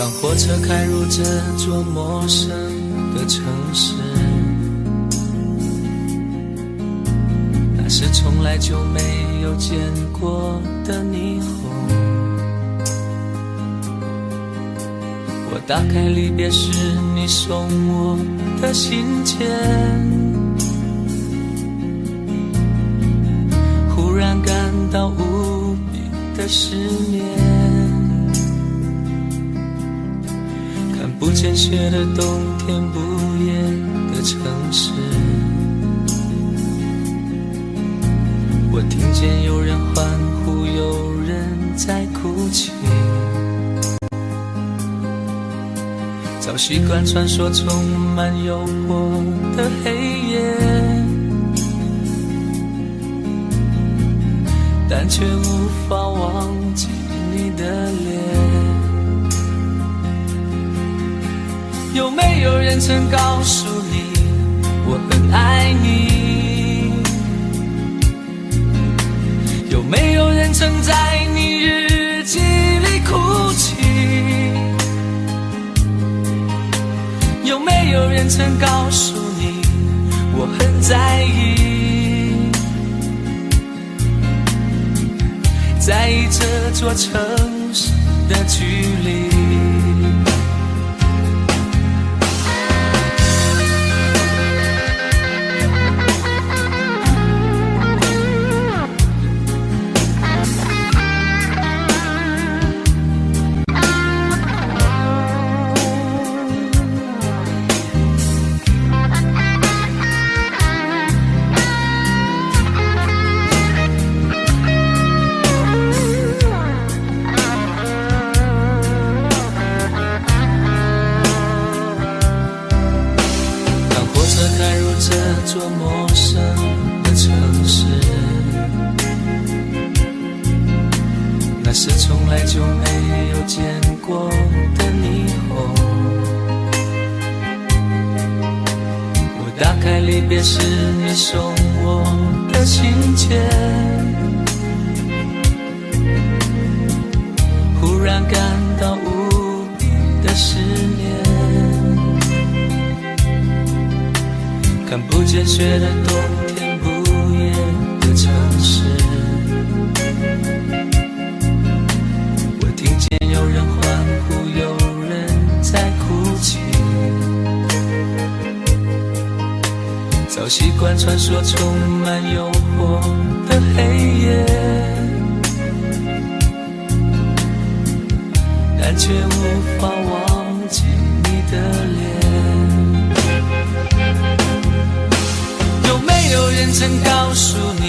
当火车开入这座陌生的城市，那是从来就没有见过的霓虹。我打开离别时你送我的信件，忽然感到无比的失眠，看不见雪的冬天，不夜的城市，我听见有人欢呼，有人在哭泣，早习惯传说充满诱惑的黑夜，但却无法忘记你的脸。有没有人曾告诉你我很爱你？有没有人曾在你日记里哭泣？有没有人曾告诉你我很在意？在意这座城市的距离。这座陌生的城市，那是从来就没有见过的霓虹。我打开离别时你送我的信件，忽然感到无比的失眠，看不见雪的冬天，不夜的城市，我听见有人欢呼，有人在哭泣，早习惯传说充满诱惑的黑夜，但却无法忘记你的脸。有没有人曾告诉你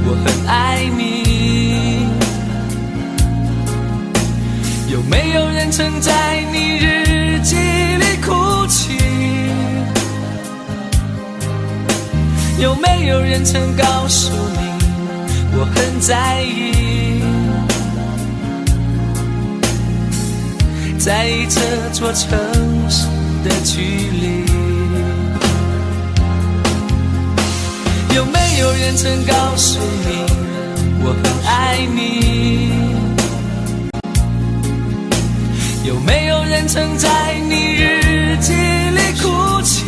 我很爱你？有没有人曾在你日记里哭泣？有没有人曾告诉你我很在意？在意这座城市的距离。有没有人曾告诉你我很爱你？有没有人曾在你日记里哭泣？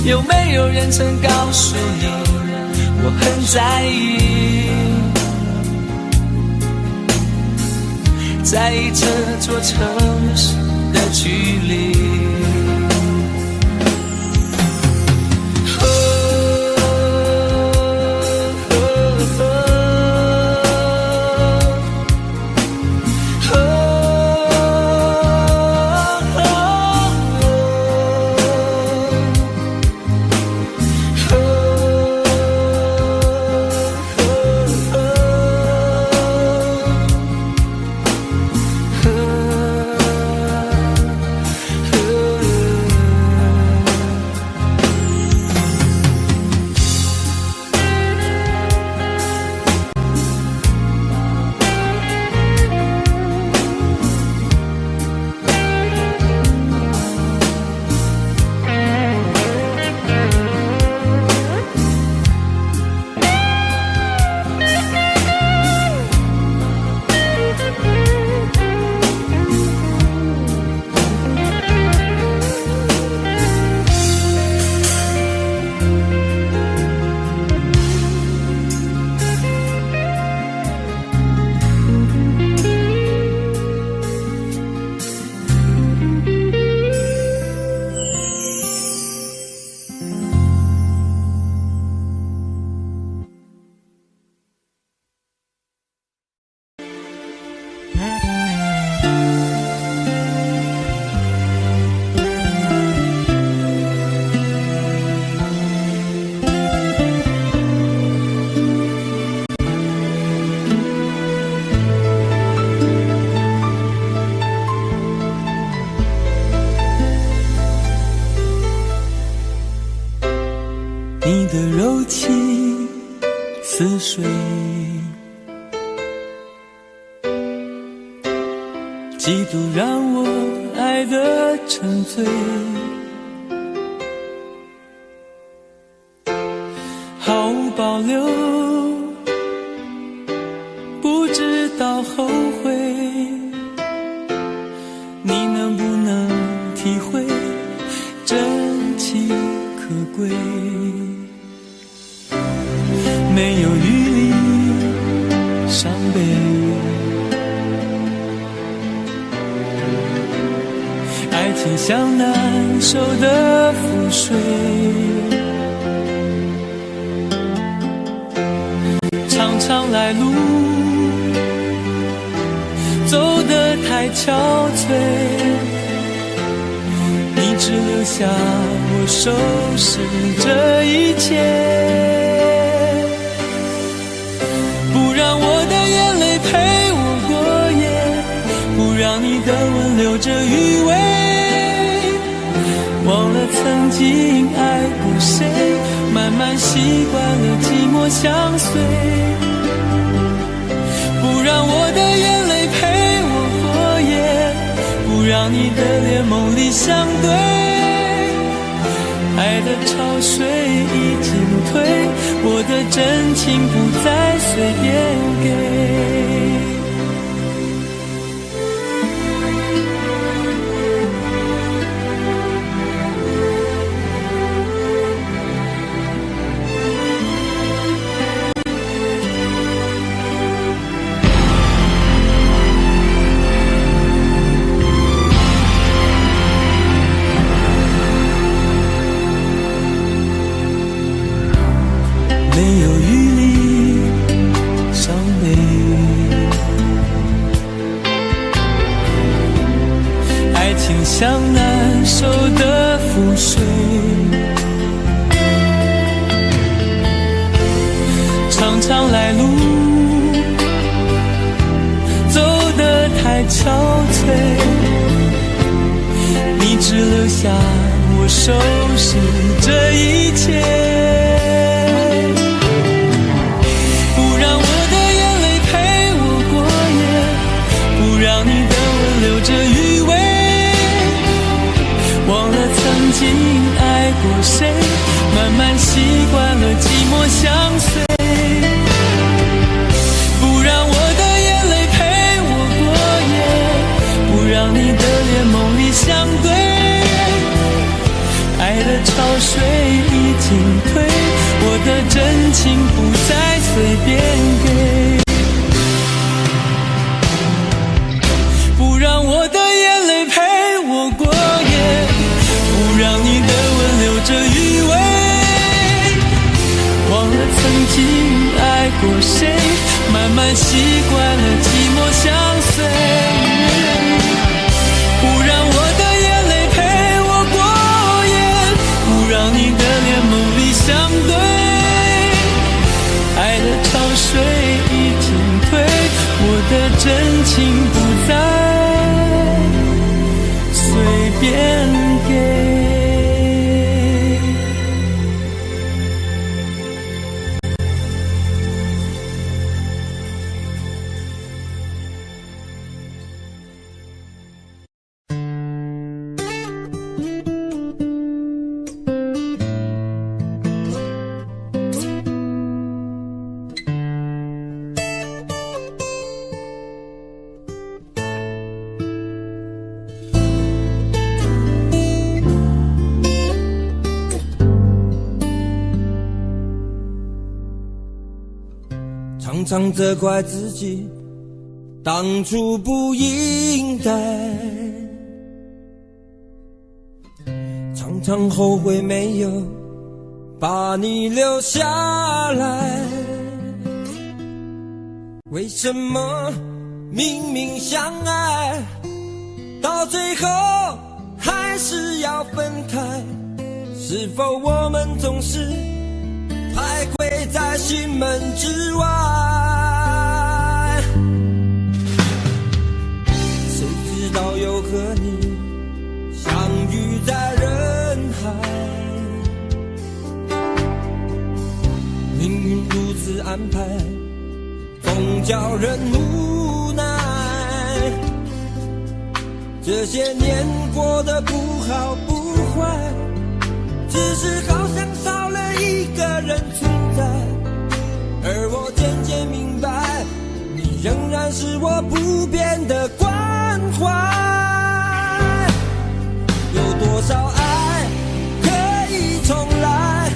有没有人曾告诉你我很在意？在意这座城市的距离。嫉妒让我爱得沉醉，毫无保留，不知道后悔。你能不能体会真情可贵？没有余力伤悲，爱情像难收的覆水，常常来路走得太憔悴，你只留下我收拾这一切，不让我的眼泪陪我过夜，不让你的吻留着余味，忘了曾经爱过谁，慢慢习惯了寂寞相随，不让我的眼泪陪我过夜，不让你的脸梦里相对，爱的潮水已经退，我的真情不再随便给。没有余力伤悲，爱情像难收的覆水，常常来路走得太憔悴，你只留下我收拾这一切，留着余味，忘了曾经爱过谁，慢慢习惯了寂寞相随，不让我的眼泪陪我过夜，不让你的脸梦里相对，爱的潮水已经退，我的真情不再随便给，让我的眼泪陪我过夜，不让你的吻留着余味，忘了曾经爱过谁，慢慢习惯了寂寞相随，不让我的眼泪陪我过夜，不让你的脸梦里相对，爱的潮水已经退，我的真情不再随便给。常常责怪自己当初不应该，常常后悔没有把你留下来。为什么明明相爱，到最后还是要分开？是否我们总是徘徊在心门之外？谁知道又和你相遇在人海，命运如此安排，总叫人无奈。这些年过得不好不坏，只是好像少了一个人存在。而我渐渐明白，你仍然是我不变的关怀。有多少爱可以重来，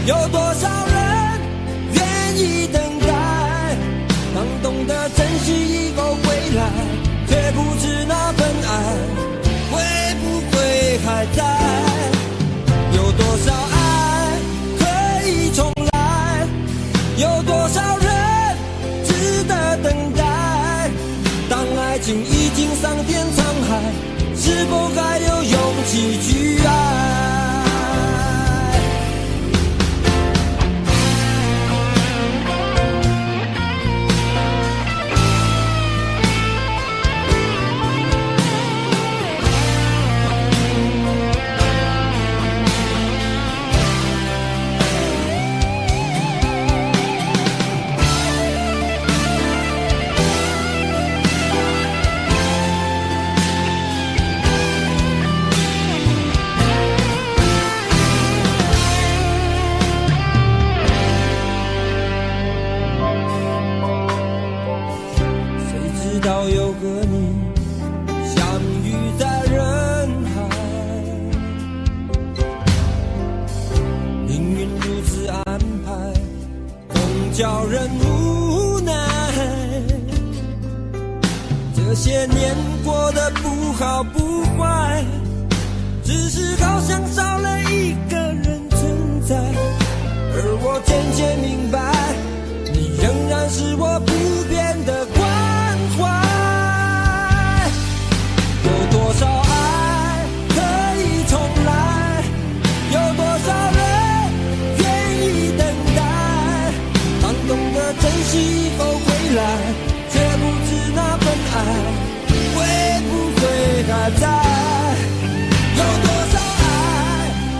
有多少人愿意等待，当懂得珍惜以后回来，却不知那份爱会不会还在。有多少爱可以重来，有多少人值得等待，当爱情已经桑田沧海，是否还有勇气去爱。有个你相遇在人海，命运如此安排，总叫人无奈。这些年过得不好不坏，只是好像少了一个人存在。而我渐渐明白，你仍然是我不变的关怀。有多少爱可以重来，有多少人愿意等待，当懂得珍惜以后回来，却不知那份爱会不会还在。有多少爱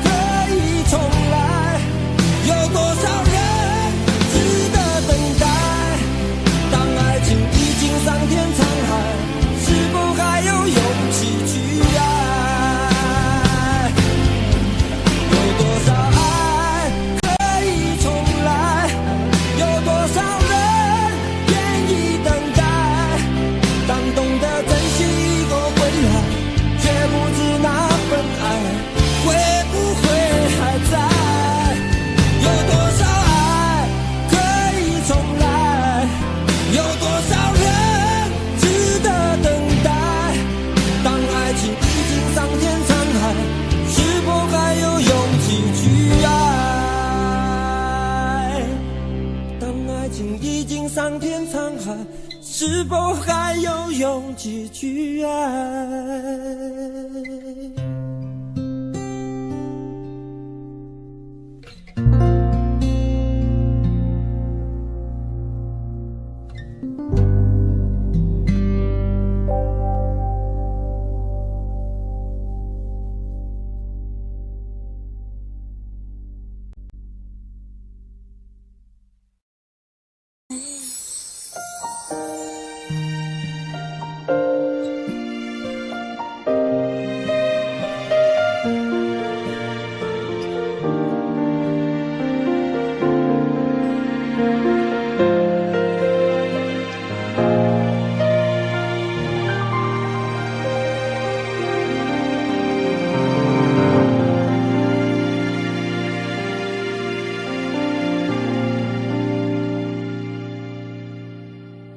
可以重来，有多少人值得等待，当爱情已经桑田沧海，是否还有勇气去爱。有多少爱可以重来，有多少人愿意等待，当懂得珍惜以后回来，却不知那份爱会不会还在。有多少爱可以重来，有多少人值得等待，当爱情已经桑田沧海，是否还有勇气去爱。当爱情已经桑田沧海，是否还有勇气去爱。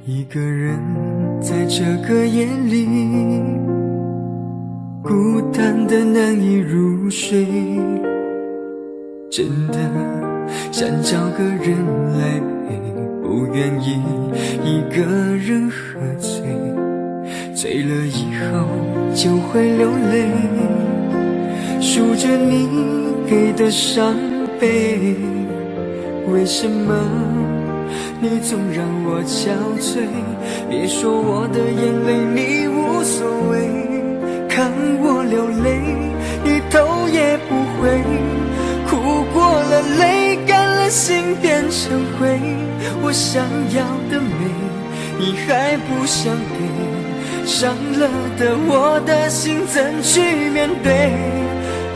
一个人在这个夜里，孤单的难以入睡，真的想找个人来陪，不愿意一个人喝醉，醉了以后就会流泪，数着你给的伤悲，为什么你总让我憔悴？别说我的眼泪你无所谓，看我流泪一头也不回，哭过了泪干了心变成灰，我想要的美你还不想给，伤了的我的心怎去面对？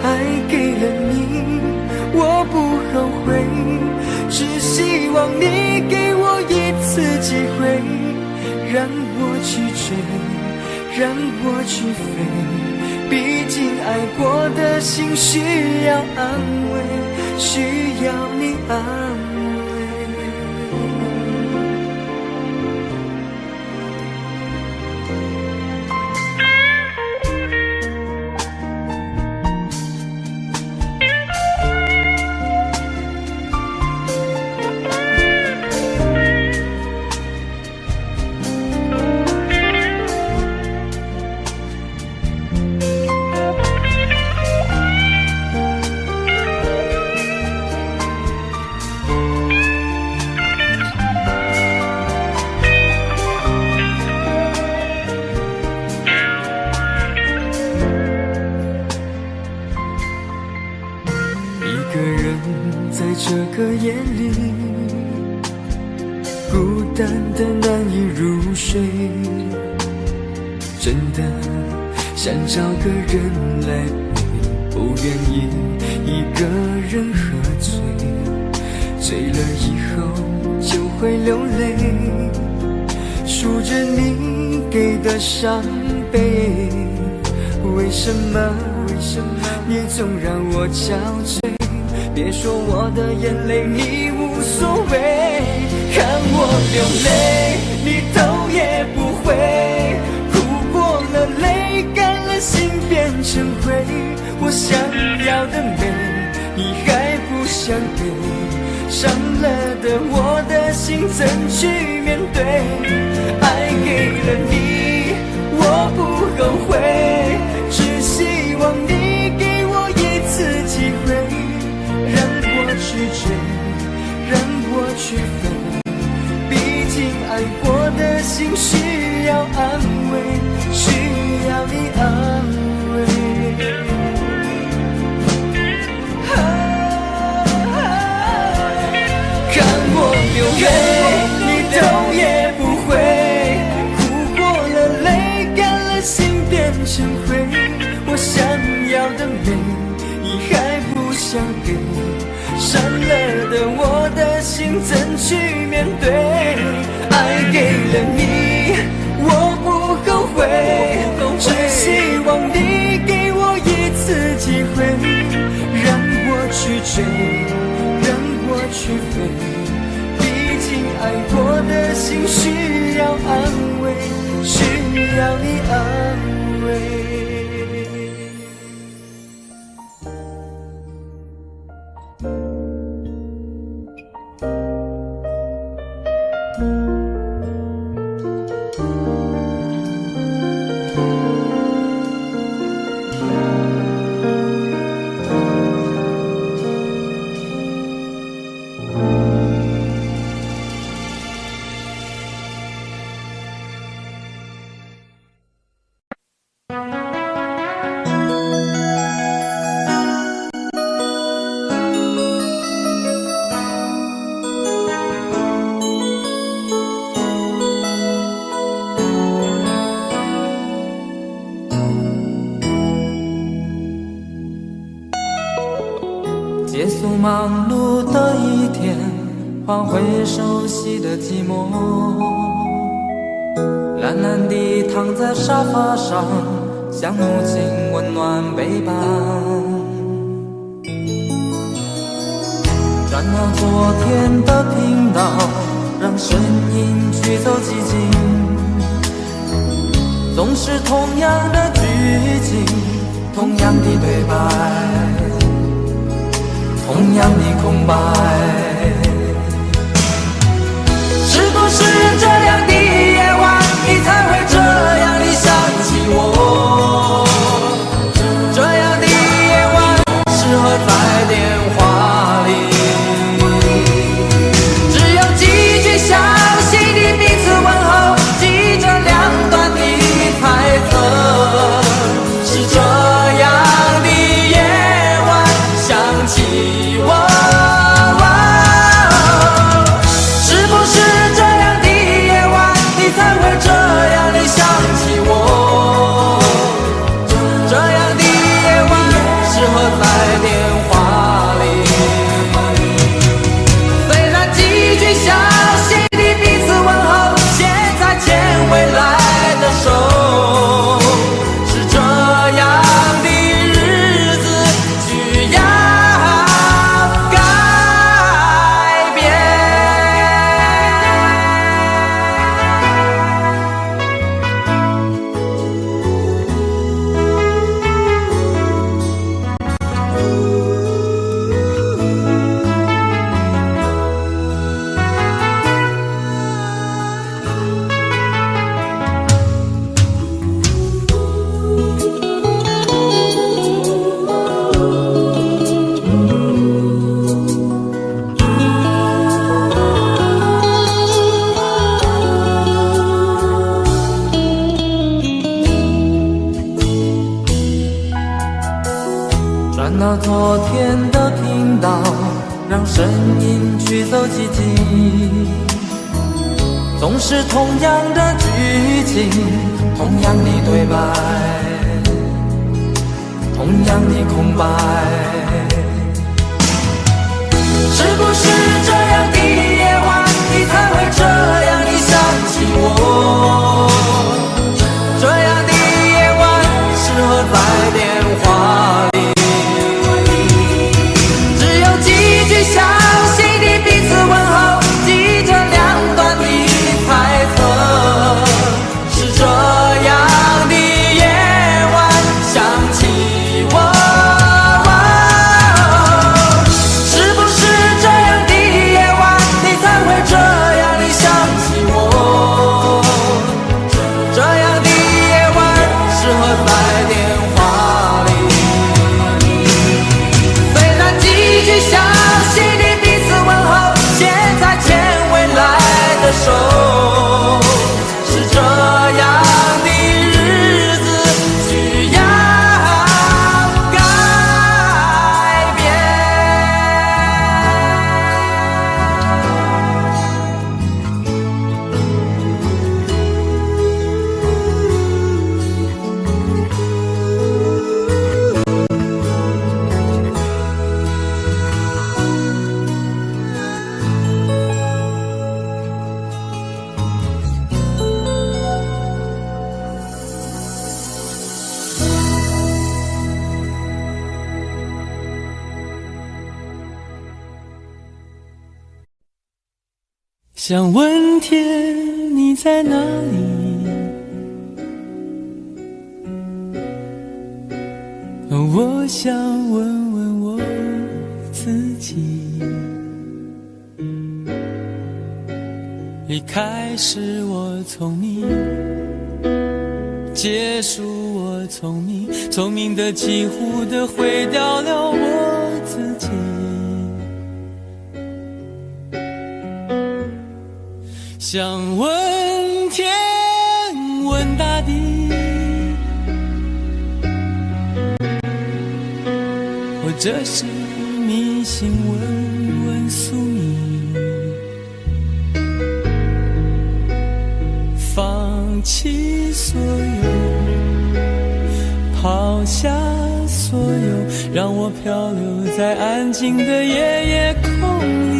爱给了你，我不后悔，只希望你给我一次机会，让我去追，让我去飞。毕竟爱过的心需要安慰，需要你安慰。一个人在这个夜里，孤单的难以入睡，真的想找个人来陪，不愿意一个人喝醉，醉了以后就会流泪，数着你给的伤悲，为什么你总让我憔悴？别说我的眼泪你无所谓，看我流泪你头也不回，哭过了泪干了心变成灰，我想要的美你还不想给，伤了的我的心怎去面对？爱给了你我不后悔，只希望你给我一次机会，让我去追，让我去飞。毕竟爱过的心需要安慰，需要你安慰。看我流泪，你头也不回，哭过了泪干了心变成灰，我想要的美你还不想给，伤了的我的心怎去面对？爱给了你我不后悔，只希望你给我一次机会，让我去追，让我去飞。毕竟爱过的心需要安慰，需要你安慰。结束忙碌的一天，换回熟悉的寂寞，懒懒地躺在沙发上，像母亲温暖背膀。转到昨天的频道，让声音驱走寂静，总是同样的剧情，同样的对白，同样的空白。是不是这样的夜晚，你才会这样地想起我？这样的夜晚适合在电话里，只有几句详细的彼此问候，记着两端的猜测。是这样的夜晚想起我。是不是这样的夜晚，到昨天都听到，让声音驱走寂静。总是同样的剧情，同样的对白，同样的空白。是不是这样的夜晚，你才会这样地想起我？这样的夜晚，适合在电话里，只有几句相信的彼此问候，记着两端的猜测。是这样的夜晚，想起我。想问天你在哪里？我想问问我自己。离开是我聪明，结束我聪明，聪明的几乎的毁掉了我自己。想问天问大地，或者是迷信问问宿命，放弃所有，抛下所有，让我漂流在安静的夜夜空里。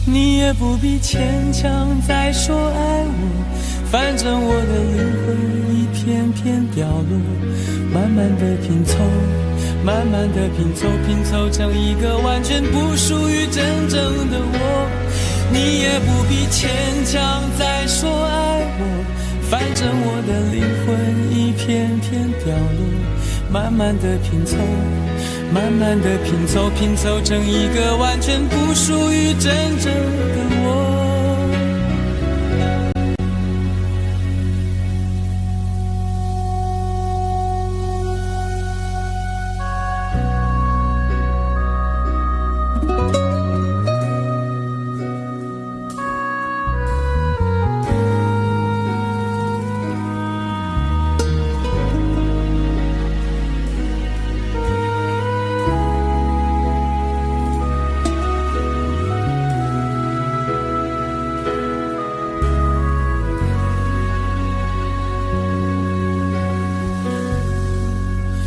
你也不必牵强再说爱我，反正我的灵魂一片片掉落，慢慢的拼凑，慢慢的拼凑，拼凑成一个完全不属于真正的我。你也不必牵强再说爱我，反正我的灵魂一片片掉落，慢慢的拼凑，慢慢的拼凑，拼凑成一个完全不属于真正的我。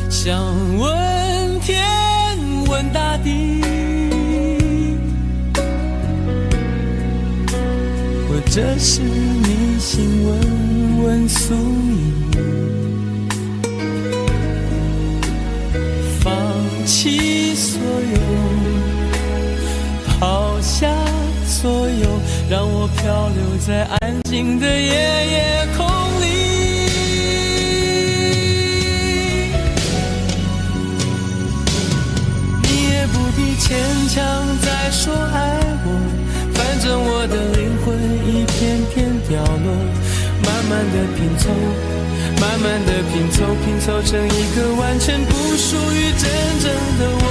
想问天问大地，或者是迷信问问宿命，放弃所有，抛下所有，让我漂流在安静的夜夜空里。牵强再说爱我，反正我的灵魂一片片掉落，慢慢的拼凑，慢慢的拼凑，拼凑成一个完全不属于真正的我。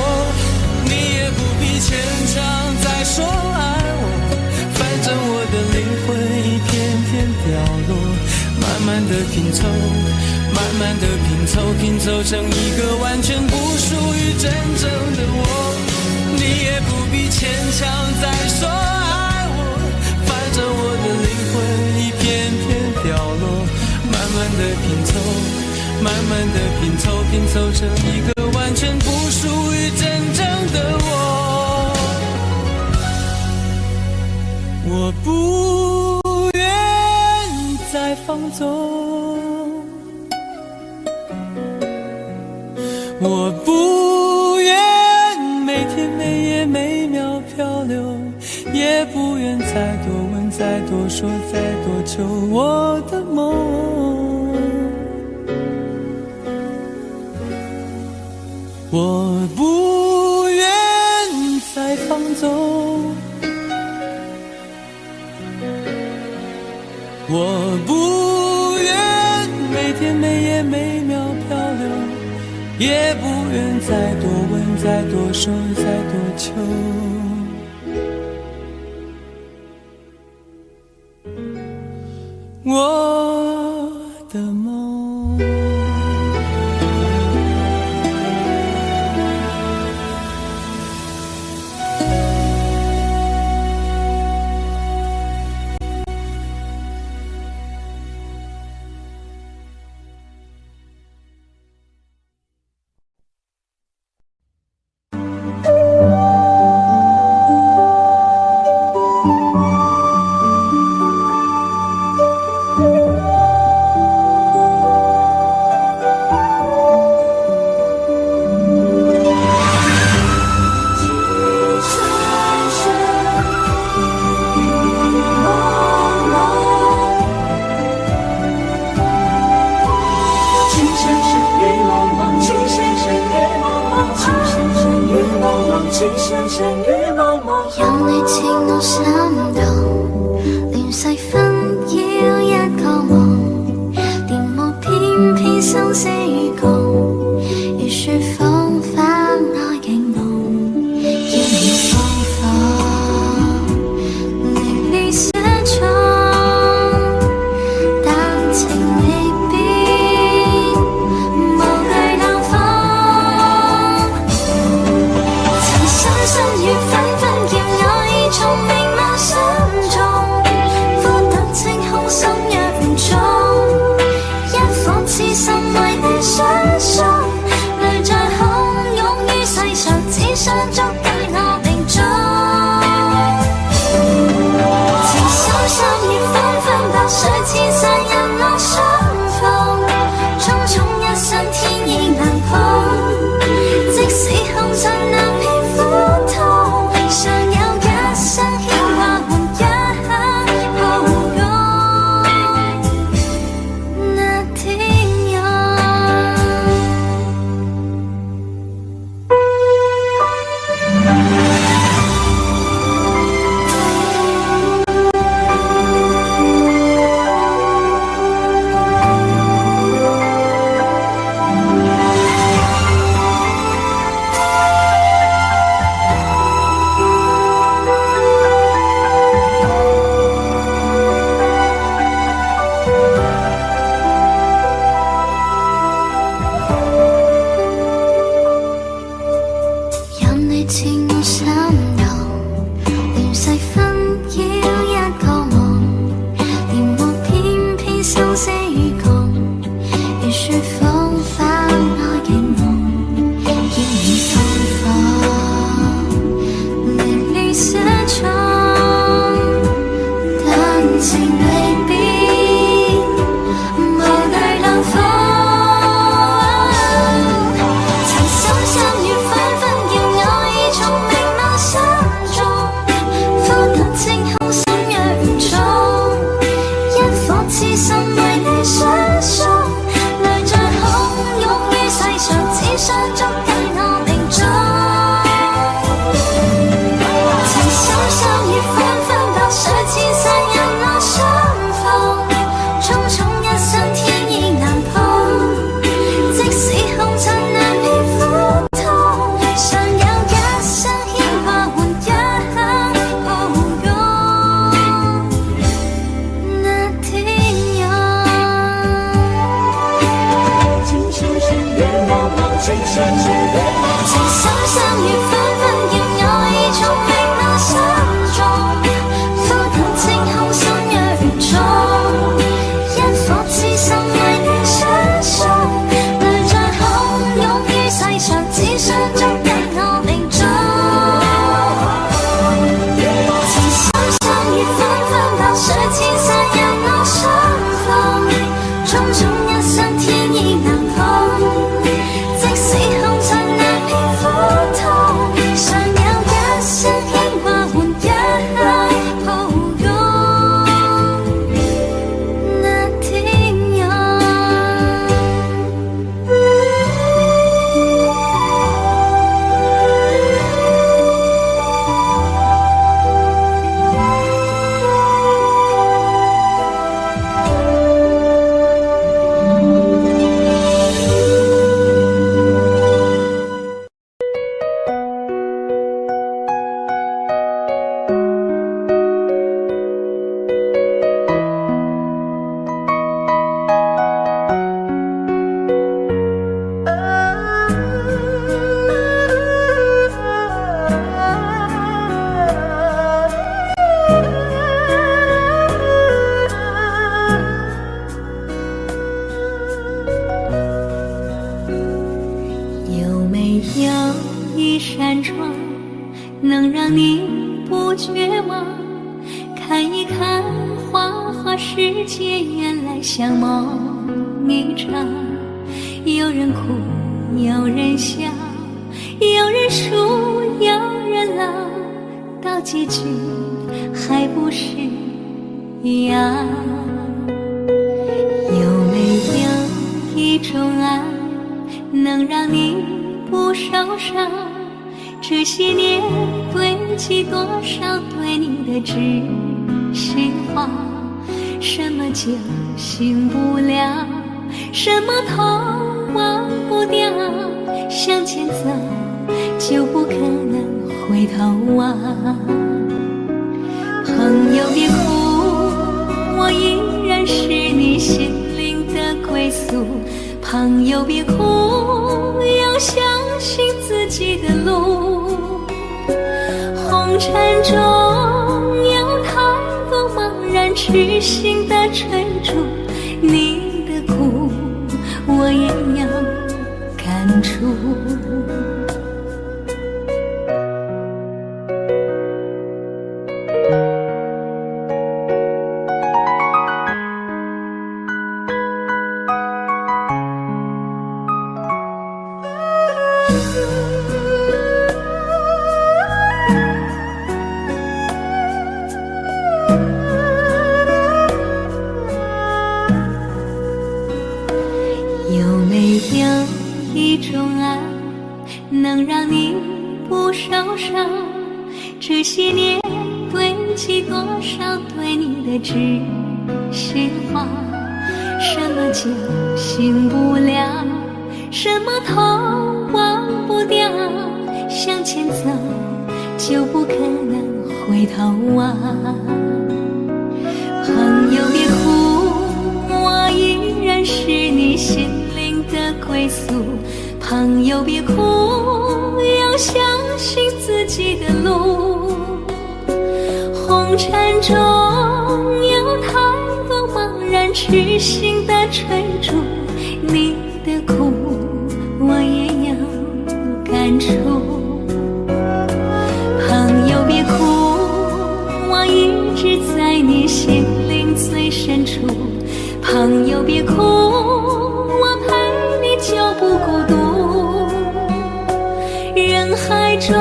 你也不必牵强再说爱我，反正我的灵魂一片片掉落，慢慢的拼拼凑成一个完全不属于真正的我。你也不必牵强再说爱我，反正我的灵魂一片片掉落，慢慢的拼凑，慢慢的拼凑，拼凑成一个完全不属于真正的我。我不愿再放纵，我不愿每天每夜每秒漂流，也不愿再多问再多说再多求我的梦。我不愿再放纵，我不愿每天每夜每秒漂流，也不愿再多问再多说再多求。我的梦。有你似我心動，連細分要一個夢，電幕偏偏生死與共，如説謊化愛景夢，要你放放，令你寫錯，但情未變，無懼冷風，曾深深與紛紛叫我已從明眸心中，呼得清空心若唔中，一顆痴心為你相送，淚在洶湧於世上，只想捉緊我命中。情深深與紛紛，白水千山人落相逢，匆匆一生天意難碰，即使空盡難免苦痛，尚有一生牽掛和一刻抱擁，那天佑。有你似我心動，連細分要一個夢，連幕偏偏生死與共，如説謊化愛景夢，要你放放，令你寫錯，但情未變，無懼冷風。曾深深與紛紛叫我已從明眸心中，呼得清空我世界原来像梦一场，有人哭，有人笑，有人输，有人老，到结局还不是一样。有没有一种爱，能让你不受伤？这些年堆积多少对你的知心话？什么酒醒不了，什么痛忘不掉，向前走就不可能回头望。朋友别哭，我依然是你心灵的归宿。朋友别哭，要相信自己的路。红尘中有太多茫然痴心的追逐，你的苦我也有感触。有没有一种爱，能让你不受伤？这些年堆积多少对你的知心话？什么酒醒不了，什么痛忘不掉，向前走就不可能回头望。朋友别哭，我依然是你心灵的归宿。朋友别哭，要相信自己的路。红尘中有太多茫然痴心的追逐，你的苦我也有感触。朋友别哭，我一直在你心灵最深处。朋友别哭，我陪你就不孤独。人海中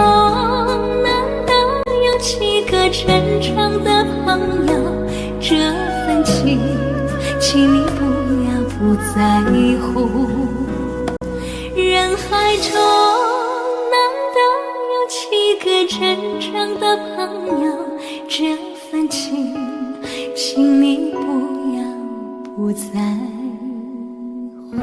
难道有几个真正的朋友？这份情，请你不要不在乎。人海中难道有几个真正的朋友？这份情，请你不要不在乎。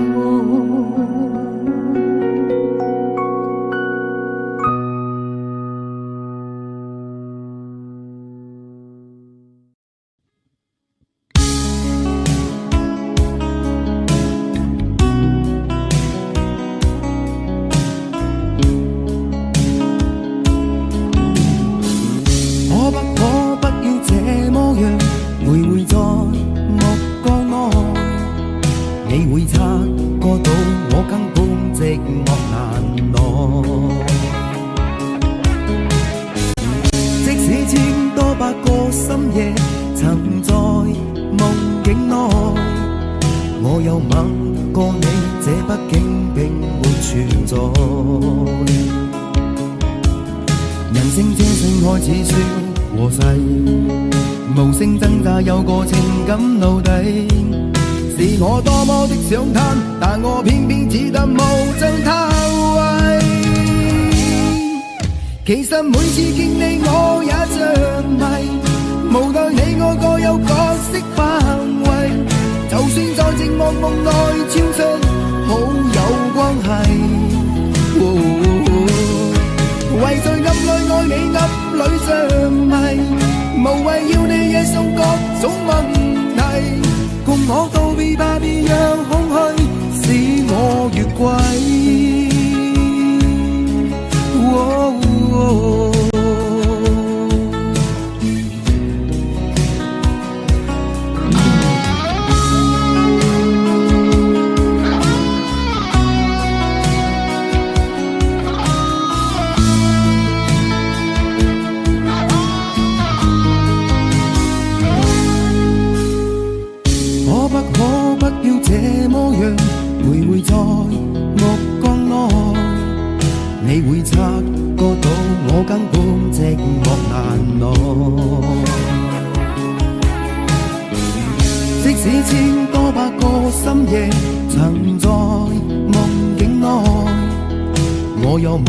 想贪，但我偏偏只得無盡偷窺。其實每次見你我也着迷，無奈你我各有角色範圍，就算在寂寞夢內超出好友關係。為在暗內愛你暗裏着迷，無謂要你惹上各種問題。共我道別吧，別讓空虛使我越軌。徘徊在目光內，你會察覺到我根本寂寞難耐。即使千多百個深夜曾在夢境內，我又吻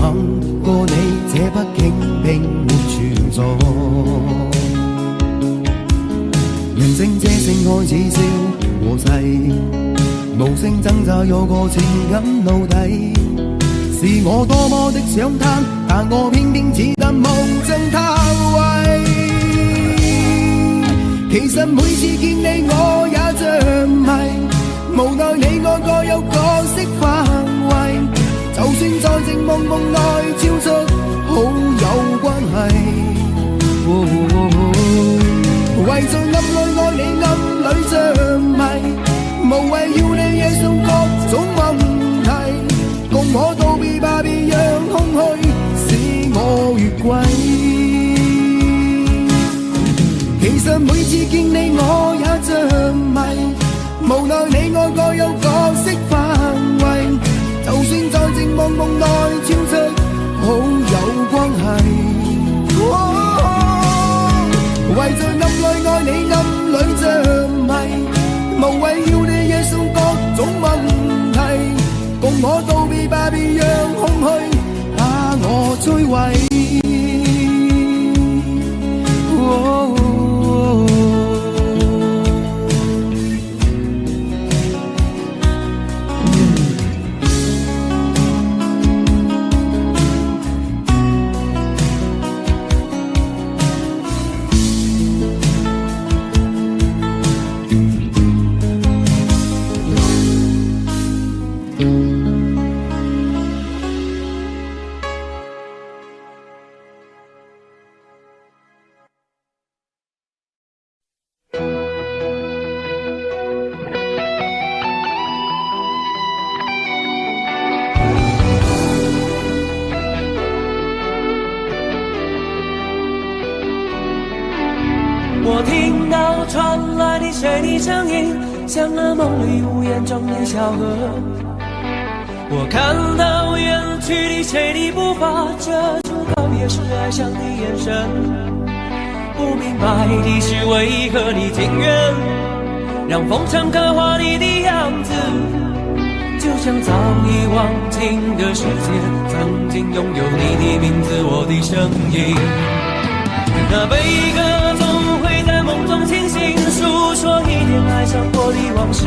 過你，這不傾並沒存在。人聲這聲開始消和逝，無聲掙扎有個情感奴隸。是我多麼的想他，但我偏偏只得夢憎他為。其實每次見你我也着迷，無奈你我各有各色範圍，就算在靜夢夢內超出好友關係。為在暗裏愛你暗裏着迷，無謂要你惹上各種問題，共我道別吧，別讓空虛使我越軌。其實每次見你我也着迷，無奈你我各有各色範圍，就算在靜夢夢內超出好友關係。為在暗裏愛你暗裏着迷，無謂要你惹上各種問題，共我道別吧，別讓空虛把我摧毀。我听到传来的谁的声音，像那梦里无言中的小河。我看到远去的谁的步伐，遮住告别时哀伤的眼神。不明白的是为何你情愿让风尘刻画你的样子，就像早已忘情的世界，曾经拥有你的名字，我的声音。那悲歌总会在梦中清醒，诉说一点爱上过的往事。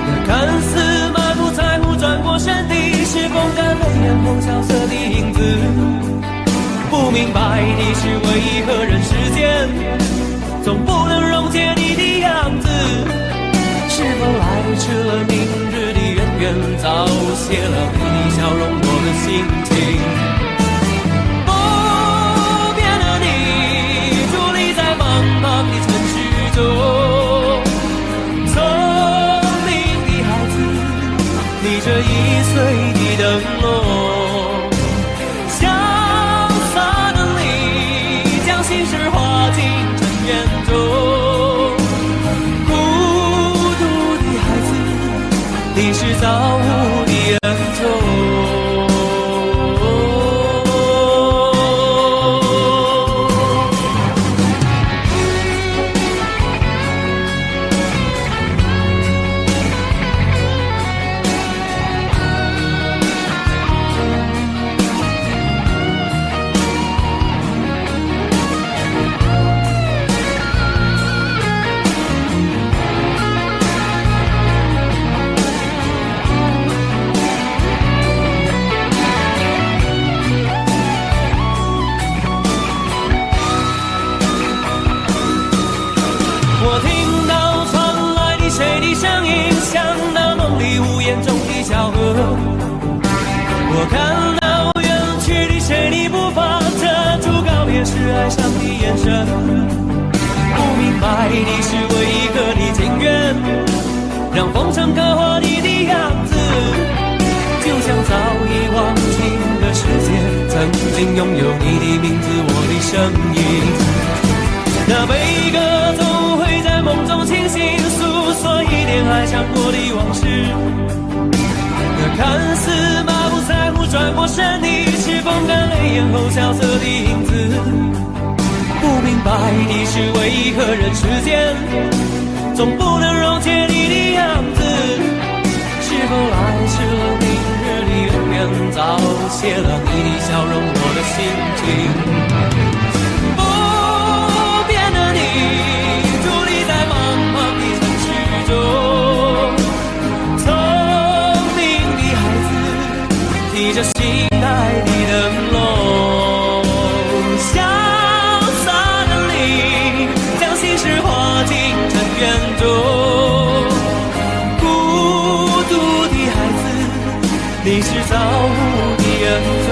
那看似满不在乎转过身的，是风干泪眼红萧瑟的影子。不明白的是为何人世间总不能溶解你的样子，是否来迟了明日的渊源，早谢了你的笑容，我的心情。茫茫的城市中，聪明的孩子逆着易碎的灯笼，潇洒的你将心事化进尘缘中，孤独的孩子你是造物的恩宠。我看到远去的谁的步伐，遮住告别时哀伤的眼神。不明白的是为何你情愿让风尘刻画你的样子，就像早已忘情的世界，曾经拥有你的名字，我的声音。那悲歌总会在梦中清醒，诉说一点爱上过的往事。那看似马不在乎转过身的是风干泪眼后萧瑟的影子，不明白的是为何人世间总不能溶解你的样子。是否来迟了明日的永远早谢了你的笑容我的心情。不变的你伫立在茫茫的城市中，聪明的孩子提着心爱的灯笼，潇洒的你将心事化进尘缘中，孤独的孩子你是造物的恩宠。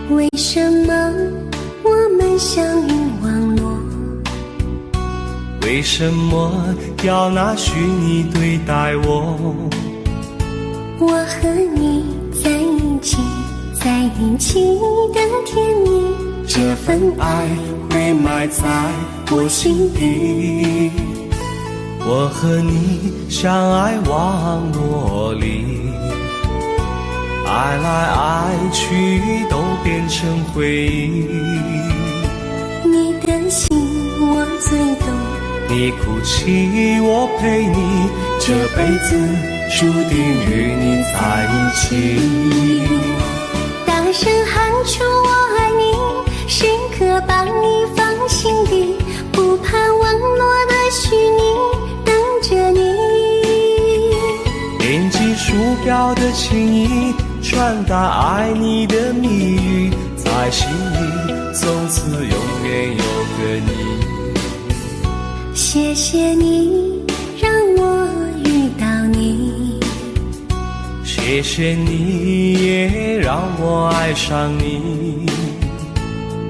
为什么我们相遇网络？为什么要拿虚拟对待我？我和你在一起，在一起的甜蜜，这份爱会埋在我心底。我和你相爱网络里，爱来爱去都变成回忆。你的心我最懂，你哭泣我陪你，这辈子注定与你在一起。大声喊出我爱你，时刻把你放心底，不怕网络的虚拟，等着你。点击鼠标的情意，传达爱你的蜜语，在心里从此永远有个你。谢谢你让我遇到你，谢谢你也让我爱上你。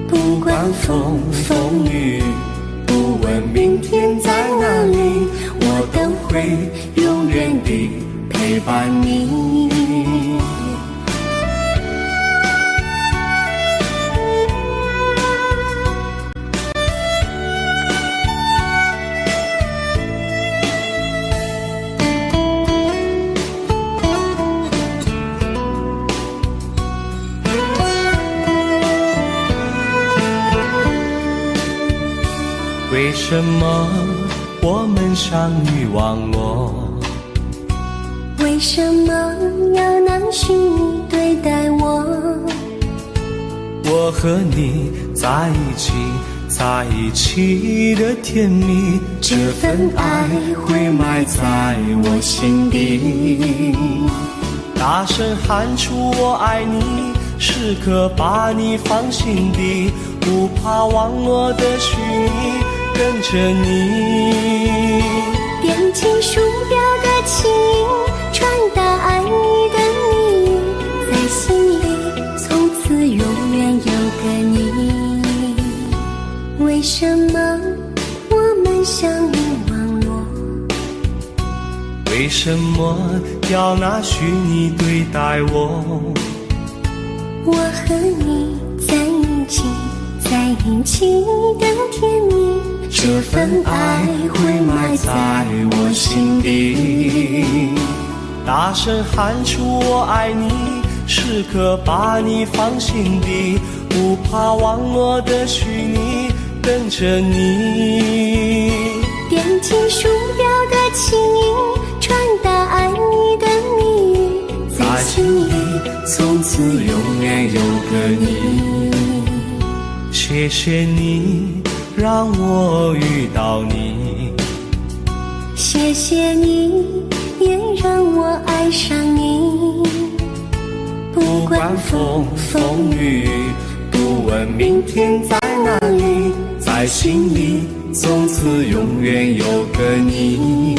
不管风风雨，不问明天在哪里，我都会永远地陪伴你。为什么我们相遇网络？为什么要拿虚拟对待我？我和你在一起，在一起的甜蜜，这份爱会埋在我心底。大声喊出我爱你，时刻把你放心底，不怕网络的虚拟，跟着你。点击鼠标的情音，传达爱你的蜜语，在心里从此永远有个你。为什么我们相遇网络？为什么要拿虚拟对待我？我和你在一起，在一起的甜蜜，这份爱会埋在我心底。大声喊出我爱你，时刻把你放心底，不怕忘我的虚拟，等着你。点击鼠标的轻音，传达爱你的蜜语，在心里从此永远有个你。谢谢你让我遇到你，谢谢你也让我爱上你。不管风风雨雨，不问明天在哪里，在心里从此永远有个你。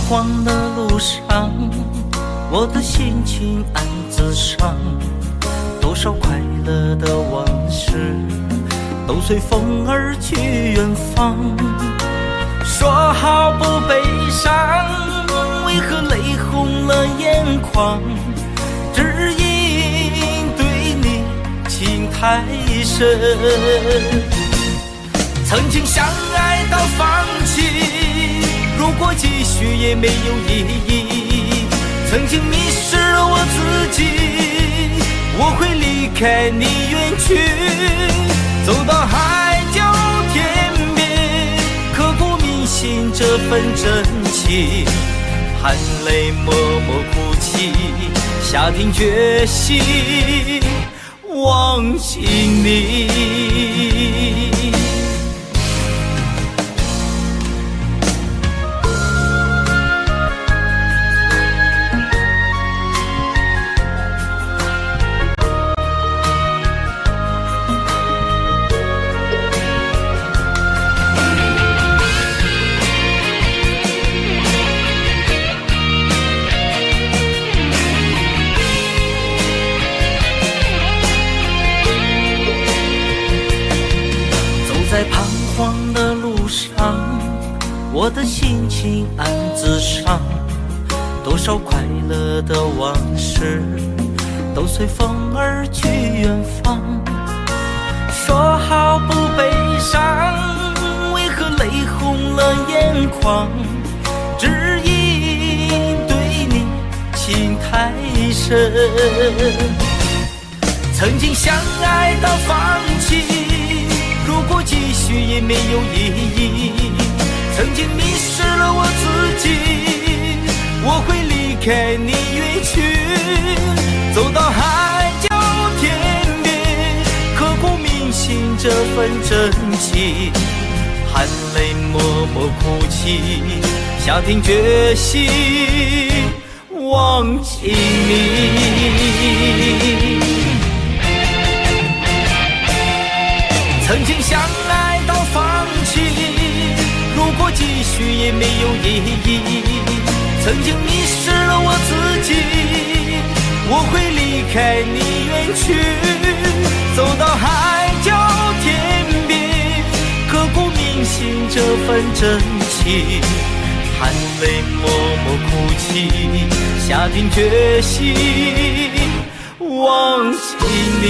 慌的路上，我的心情暗自伤，多少快乐的往事都随风而去远方。说好不悲伤，为何泪红了眼眶？只因对你情太深，曾经相爱到放弃，如果继续也没有意义。曾经迷失了我自己，我会离开你远去，走到海角天边，刻骨铭心这份真情，含泪默默哭泣，下定决心忘记你。在彷徨的路上，我的心情暗自伤，多少快乐的往事都随风而去远方。说好不悲伤，为何泪红了眼眶？只因对你情太深，曾经相爱到放弃，如果继续也没有意义。曾经迷失了我自己，我会离开你远去，走到海角天边，刻骨铭心这份真情，含泪默默哭泣，下定决心忘记你。曾经相爱到放弃，如果继续也没有意义。曾经迷失了我自己，我会离开你远去，走到海角天边，刻骨铭心这份真情，含泪默默哭泣，下定决心忘记你。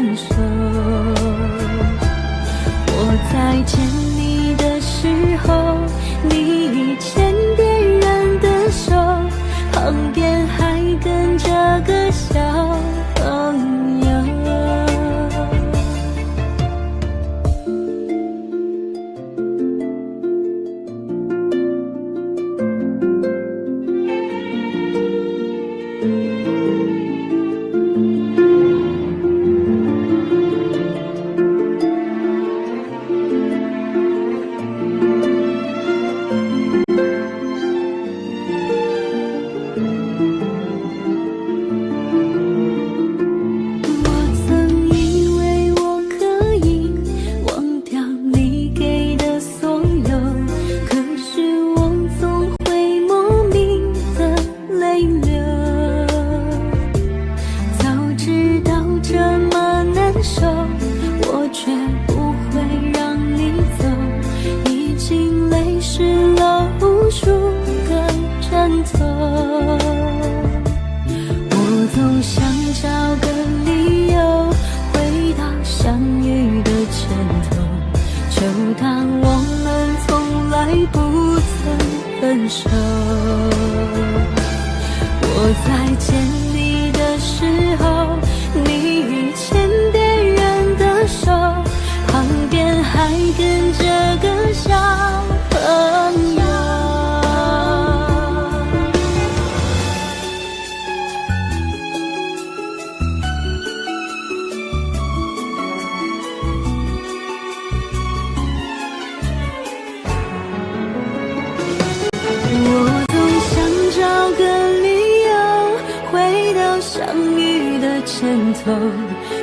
分手。我在见你的时候，你已牵别人的手，旁边还跟着个小朋友。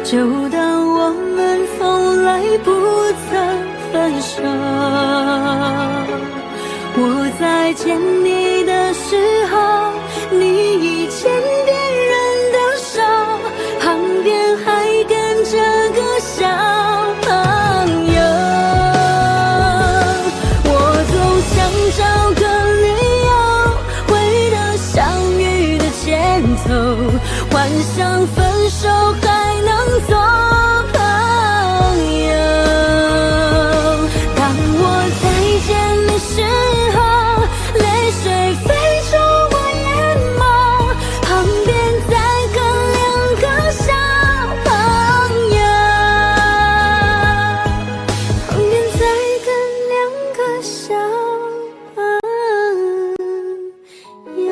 就当我们从来不曾分手。我在见你的时候，你已牵别人的手，旁边还跟着个小朋友。我总想找个理由回到相遇的前头，幻想分手还能做朋友。当我再见的时候，泪水飞出我眼眸，旁边再跟两个小朋友，旁边再跟两个小朋友。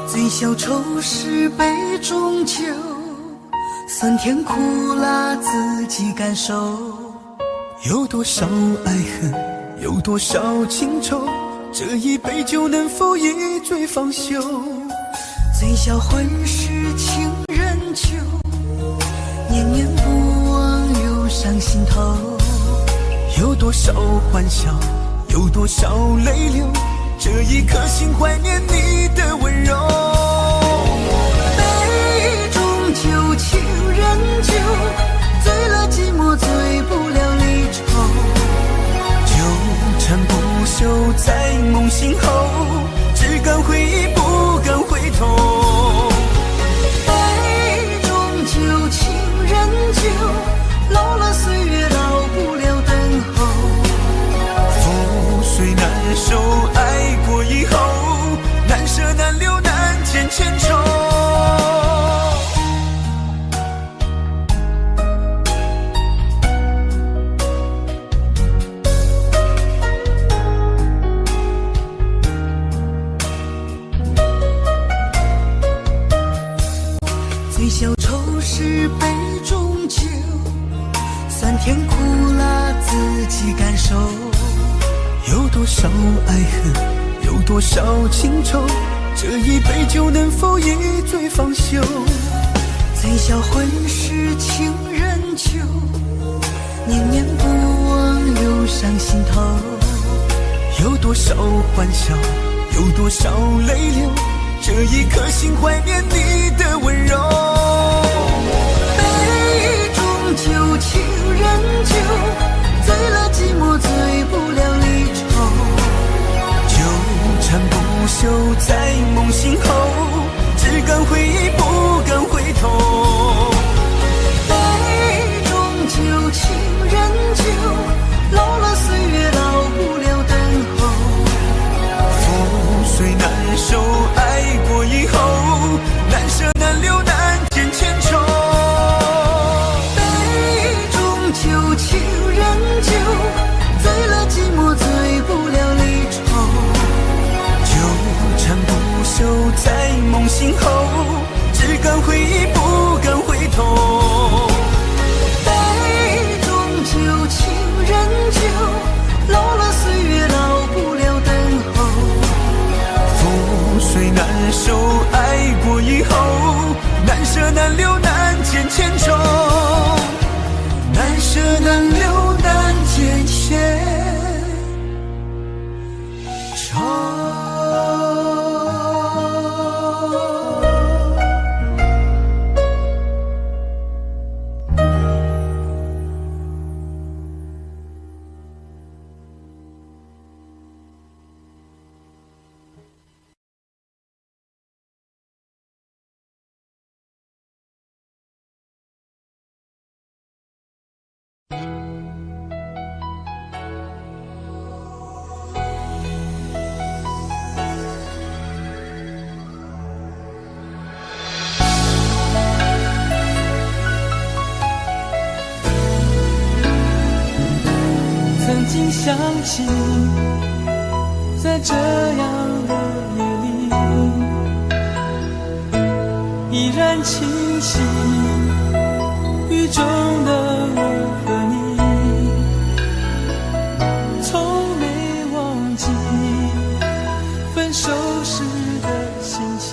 醉消愁是杯中酒，酸甜苦辣自己感受。有多少爱恨，有多少情愁，这一杯酒能否一醉方休？醉消欢是情人酒，念念不忘忧伤心头。有多少欢笑，有多少泪流，这一颗心怀念你的温柔。杯中酒，情人酒，醉了寂寞，醉不了离愁。纠缠不休在梦醒后，只敢回忆不敢回头。杯中酒，情人酒，老了岁月老不了等候。覆水难收，爱过以后，难舍难留难牵牵愁。醉消愁是杯中酒，酸甜苦辣自己感受。有多少爱恨，有多少情愁，这一杯酒能否一醉方休？醉销魂是情人酒，念念不忘忧伤心头。有多少欢笑，有多少泪流，这一刻心怀念你的温柔。杯中酒，情人酒，醉了寂寞，醉不了离愁。纠缠不休在梦醒后，只敢回忆不敢回头。杯中酒，情人酒，老了岁月老不了等候。覆水难收，爱过以后，难舍难留难见千愁。杯中酒，情人酒，醉了寂寞，醉不了离愁。纠缠不休在梦醒后，只敢回忆不敢回头。杯中酒，情人酒，老了岁月老不了等候。覆水难收，爱过以后，难舍难留难见千愁。难舍难留难见千愁。曾经相信，在这样的夜里，依然清晰雨中的我和你，从没忘记分手时的心情。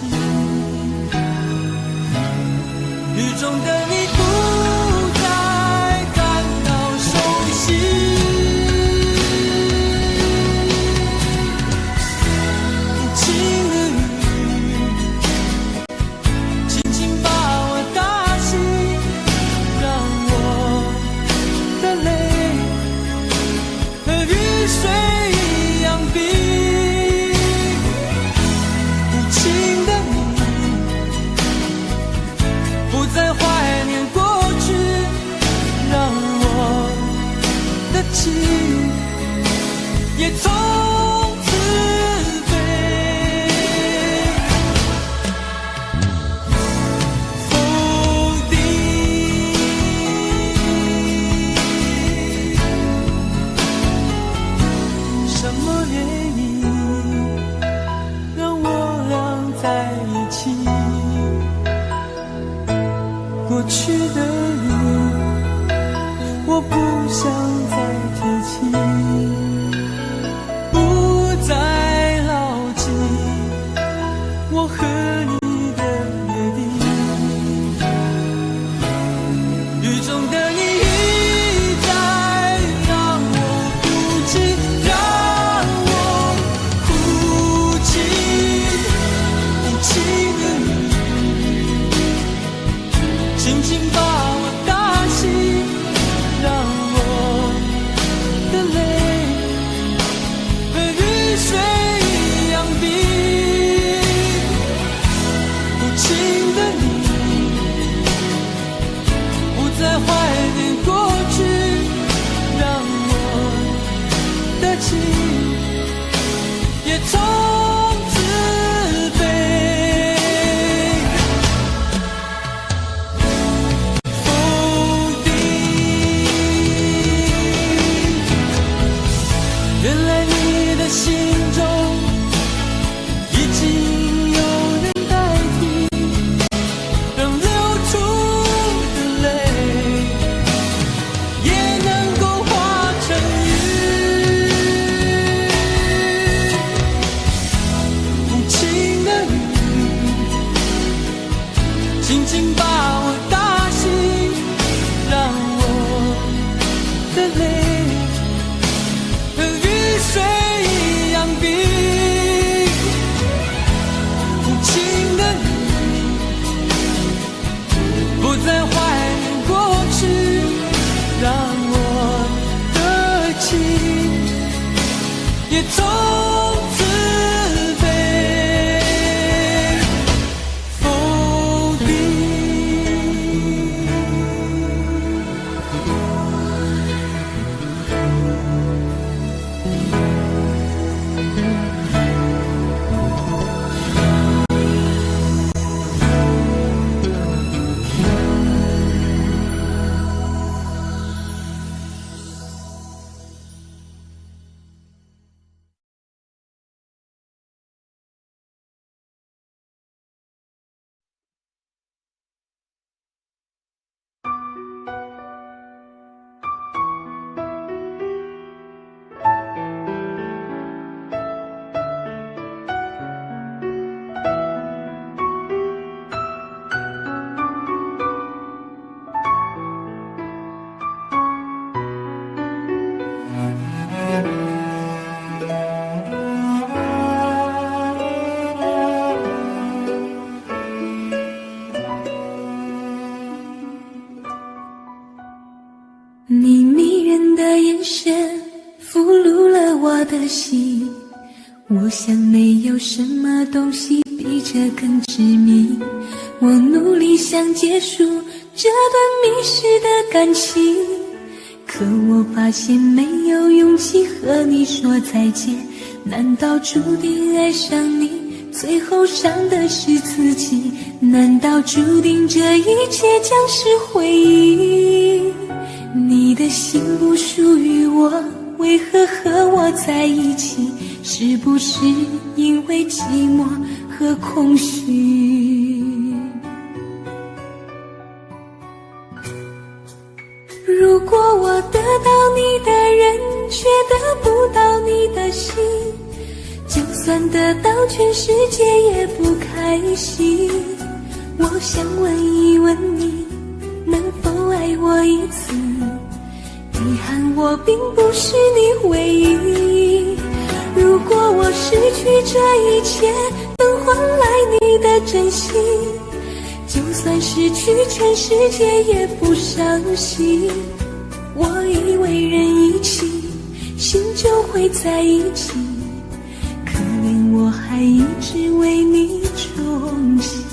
雨中的你不再感到熟悉，也从此飞，否定什么原因让我俩在一起？过去的路，我不想再提起。我和你的约定，雨中的你一再让我哭泣，让我哭泣，无情的你，轻轻把我打醒，让我的泪和雨水一样冰。情把我打醒，让我的泪和雨水一样冰。无情的你不再怀念过去，让我的情也从此你迷人的眼神俘虏了我的心，我想没有什么东西比这更致命。我努力想结束这段迷失的感情，可我发现没有勇气和你说再见。难道注定爱上你，最后伤的是自己？难道注定这一切将是回忆？你的心不属于我，为何和我在一起？是不是因为寂寞和空虚？如果我得到你的人，却得不到你的心，就算得到全世界也不开心。我想问一问你，能否爱我一次？遗憾我并不是你唯一。如果我失去这一切，能换来你的真心，就算失去全世界也不伤心。我以为人一起，心就会在一起，可怜我还一直为你钟情。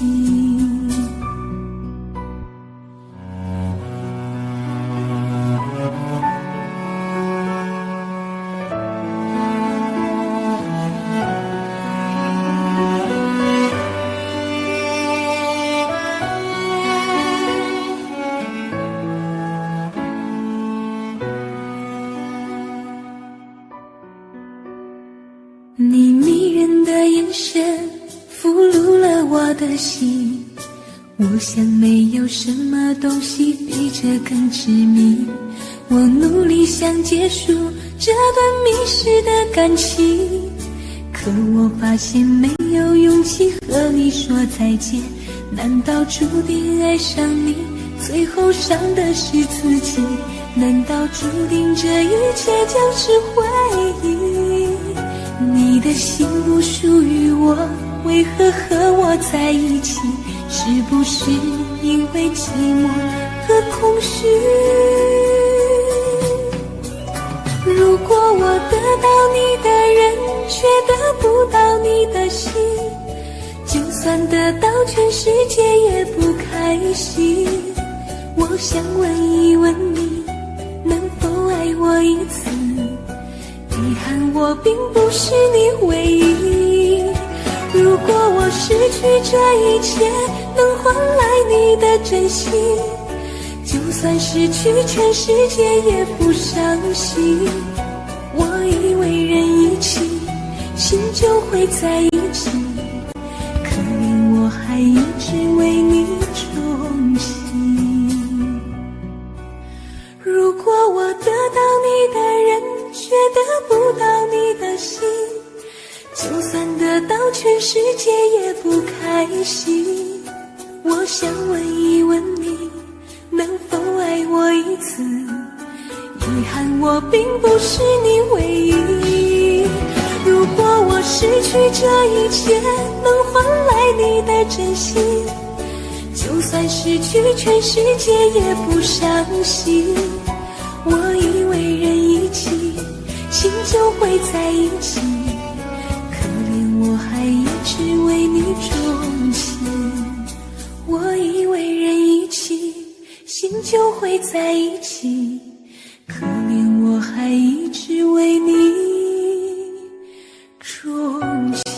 你迷人的眼神俘虏了我的心，我想没有什么东西比这更致命。我努力想结束这段迷失的感情，可我发现没有勇气和你说再见。难道注定爱上你，最后伤的是自己？难道注定这一切将是回忆？你的心不属于我，为何和我在一起？是不是因为寂寞和空虚？如果我得到你的人，却得不到你的心，就算得到全世界也不开心。我想问一问你，能否爱我一次？遗憾我并不是你唯一。如果我失去这一切，能换来你的真心，就算失去全世界也不伤心。我以为人一起，心就会在一起，可怜我还一直为你钟情。如果我得到你的人，却得不到你的心，就算得到全世界也不开心。我想问一问你，能否爱我一次？遗憾我并不是你唯一。如果我失去这一切，能换来你的真心，就算失去全世界也不伤心。我以为人一起，心就会在一起，可怜我还一直为你钟情。我以为人一起，心就会在一起，可怜我还一直为你钟情。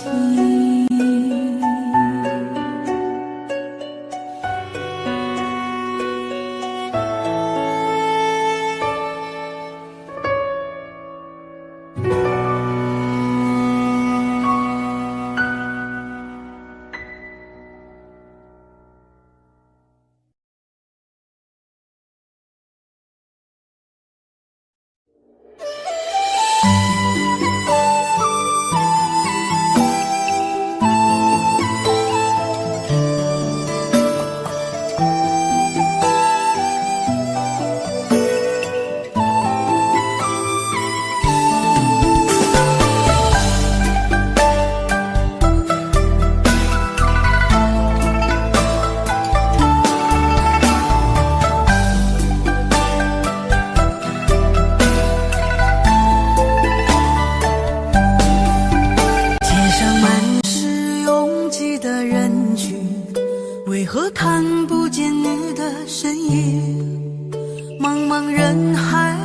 为何看不见你的身影？茫茫人海，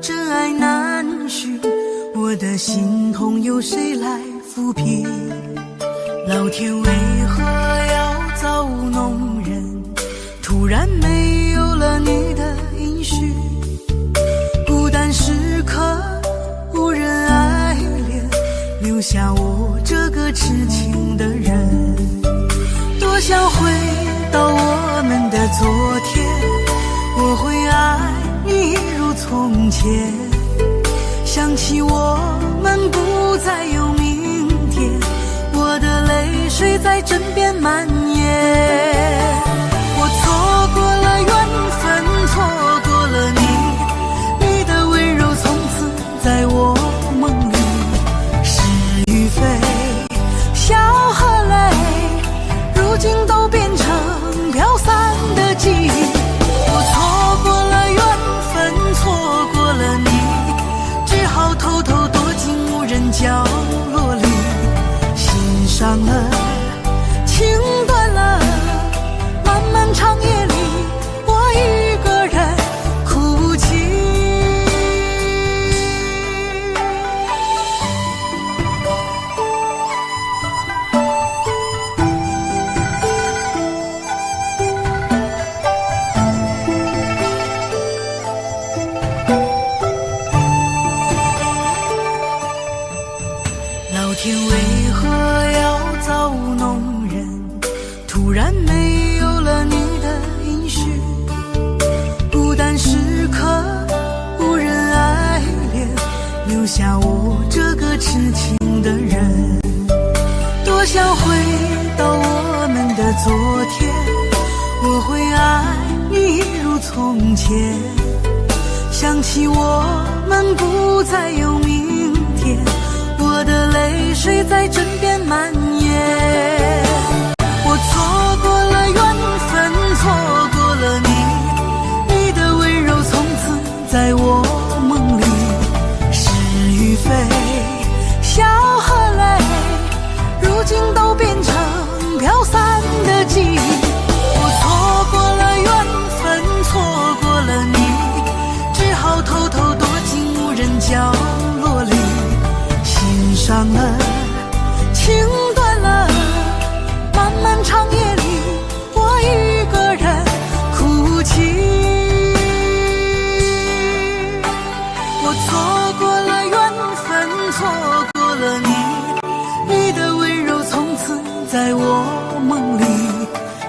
真爱难寻，我的心痛由谁来抚平？老天为何要造物弄人？突然没有了你的音讯，孤单时刻无人爱怜，留下我这个痴情的人。多想回到我们的昨天，我会爱你一如从前。想起我们不再有明天，我的泪水在枕边蔓延。我错过了缘分，错过了你，你的温柔从此在我梦里。是与非，笑和泪，如今都变成飘散的记忆。我错过了缘分，错过了你，只好偷偷躲进无人角落里。心伤了，情断了，漫漫长夜里，我一个人哭泣。老天为何要造物弄人？突然没有了你的音讯，孤单时刻无人爱怜，留下我这个痴情的人。多想回到我们的昨天，我会爱你一如从前。想起我们不再有明天，我的泪水在枕边蔓延。我错过了缘分，错过了你，你的温柔从此在我梦里。是与非，笑和泪，如今都变成飘散的记忆。我错过了缘分，错过了你，只好偷偷躲进无人角落里。心伤了，情断了，漫漫长夜里，我一个人哭泣。我错过了缘分，错过了你，你的温柔从此在我梦里。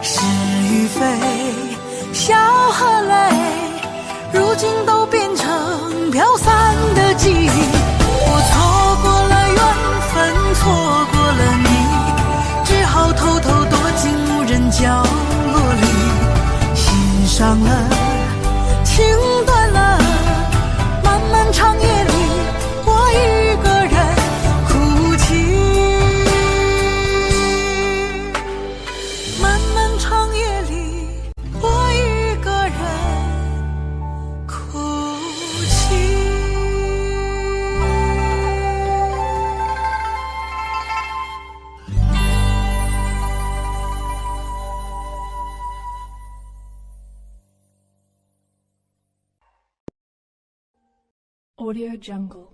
是与非，笑和泪，如今都变成飘散的记忆。我错过了缘分，错过了你，只好偷偷躲进无人角落伤了，情断了，漫漫长夜里，我一个人哭泣。漫漫长夜里，我一个人哭泣。Audio Jungle.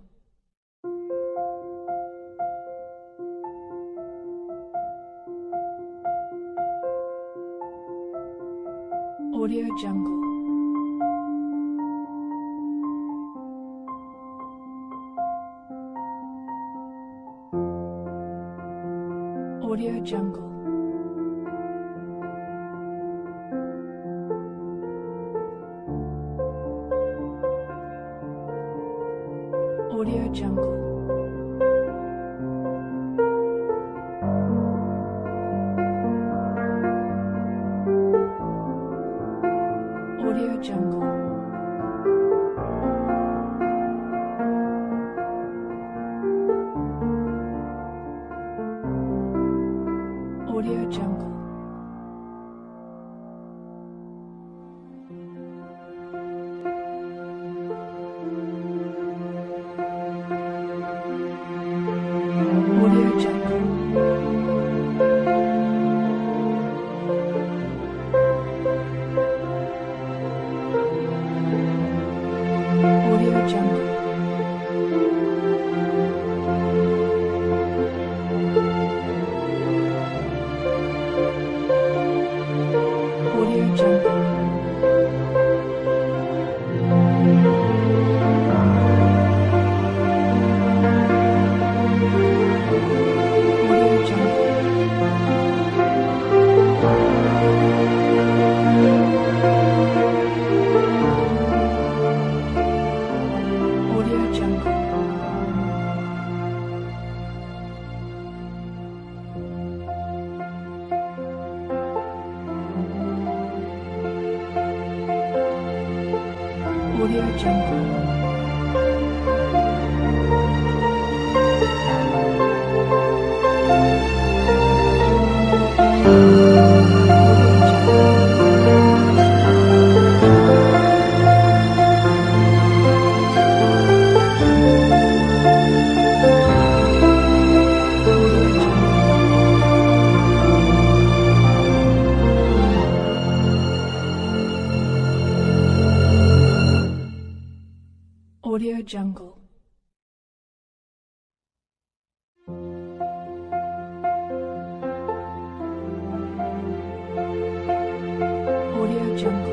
Audio Jungle. Audio Jungle. Audio Jungle. Audio Jungle. Audio Jungle. Audio Jungle. Audio Jungle. Audio Jungle. Audio Jungle. Audio Jungle. Audio Jungle. Audio Jungle. Audio Jungle.